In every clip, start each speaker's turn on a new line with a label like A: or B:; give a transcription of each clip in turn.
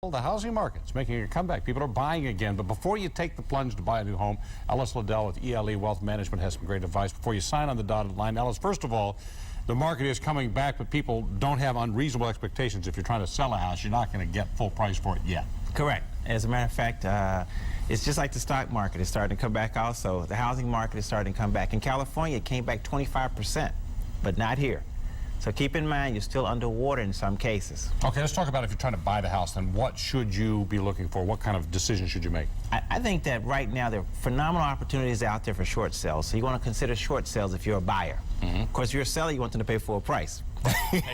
A: The housing market's making a comeback. People are buying again. But before you take the plunge to buy a new home, Ellis Liddell with ELE Wealth Management has some great advice before you sign on the dotted line. Ellis, first of all, the market is coming back, but people don't have unreasonable expectations. If you're trying to sell a house, you're not going to get full price for it yet.
B: Correct. As a matter of fact, it's just like the stock market is starting to come back also. The housing market is starting to come back. In California, it came back 25%, but not here. So keep in mind, you're still underwater in some cases.
A: Okay, let's talk about if you're trying to buy the house, then what should you be looking for? What kind of decision should you make?
B: I think that right now there are phenomenal opportunities out there for short sales. So you want to consider short sales if you're a buyer. Of course, if you're a seller, you want them to pay full price.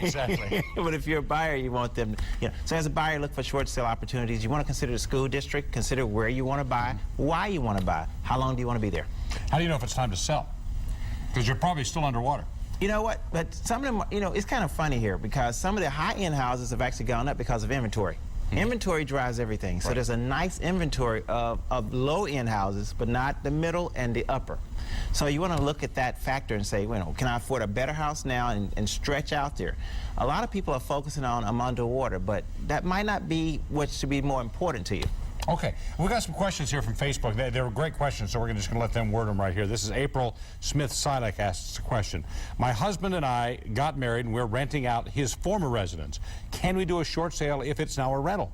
A: Exactly.
B: But if you're a buyer, you want them, So as a buyer, look for short sale opportunities. You want to consider the school district, consider where you want to buy, why you want to buy, how long do you want to be there.
A: How do you know if it's time to sell? Because you're probably still underwater.
B: You know what? But some of them, it's kind of funny here because some of the high-end houses have actually gone up because of inventory. Inventory drives everything. So there's a nice inventory of low-end houses, but not the middle and the upper. So you want to look at that factor and say, can I afford a better house now and stretch out there? A lot of people are focusing on I'm underwater, but that might not be what should be more important to you.
A: Okay, we got some questions here from Facebook. They were great questions, so we're just going to let them word them right here. This is April Smith-Sidak asks a question. My husband and I got married, and we're renting out his former residence. Can we do a short sale if it's now a rental?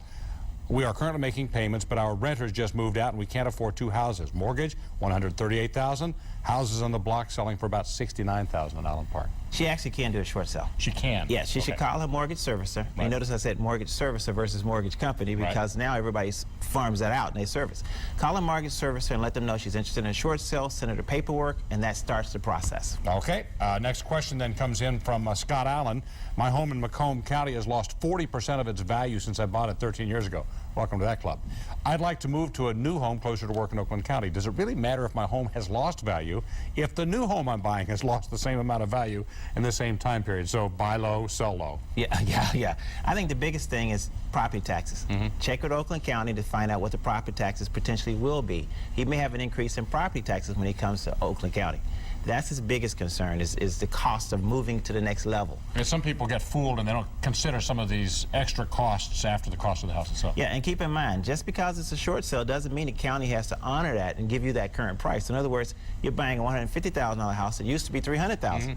A: We are currently making payments, but our renters just moved out, and we can't afford two houses. Mortgage, $138,000. Houses on the block selling for about $69,000 in Island Park.
B: She actually can do a short sale.
A: She can?
B: Yes, she should call her mortgage servicer. Right. And notice I said mortgage servicer versus mortgage company because now everybody farms that out and they service. Call her mortgage servicer and let them know she's interested in a short sale, send her the paperwork, and that starts the process.
A: Okay. Next question then comes in from Scott Allen. My home in Macomb County has lost 40% of its value since I bought it 13 years ago. Welcome to that club. I'd like to move to a new home closer to work in Oakland County. Does it really matter if my home has lost value if the new home I'm buying has lost the same amount of value in the same time period? So buy low, sell low.
B: Yeah. I think the biggest thing is property taxes. Check with Oakland County to find out what the property taxes potentially will be. He may have an increase in property taxes when he comes to Oakland County. That's his biggest concern is the cost of moving to the next level.
A: And some people get fooled and they don't consider some of these extra costs after the cost of the house itself.
B: Yeah, and keep in mind, just because it's a short sale doesn't mean the county has to honor that and give you that current price. In other words, you're buying a $150,000 house that used to be $300,000.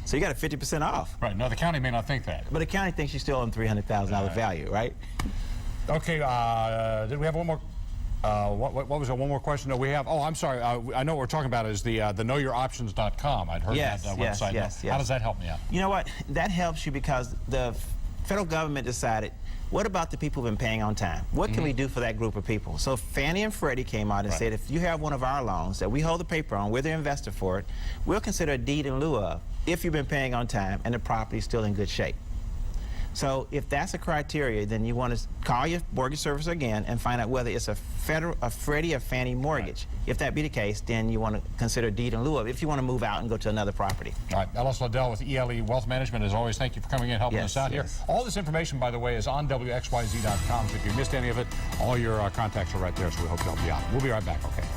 B: So you got a 50% off.
A: Right. No, the county may not think that.
B: But the county thinks you still own $300,000 value, right?
A: Okay. Did we have one more? What was it? One more question? No, we have. Oh, I'm sorry. I know what we're talking about is the knowyouroptions.com. I'd heard that website. Yes. How does that help me out?
B: You know what? That helps you because the federal government decided, what about the people who've been paying on time? What can we do for that group of people? So Fannie and Freddie came out and said, if you have one of our loans that we hold the paper on, we're the investor for it, we'll consider a deed in lieu of if you've been paying on time and the property is still in good shape. So if that's a criteria, then you want to call your mortgage servicer again and find out whether it's a Freddie or Fannie mortgage. If that be the case, then you want to consider deed in lieu of if you want to move out and go to another property. All
A: right. Ellis Liddell with ELE Wealth Management, as always, thank you for coming in and helping us out here. All this information, by the way, is on WXYZ.com. So if you missed any of it, all your contacts are right there, so we hope to help you out. We'll be right back, okay?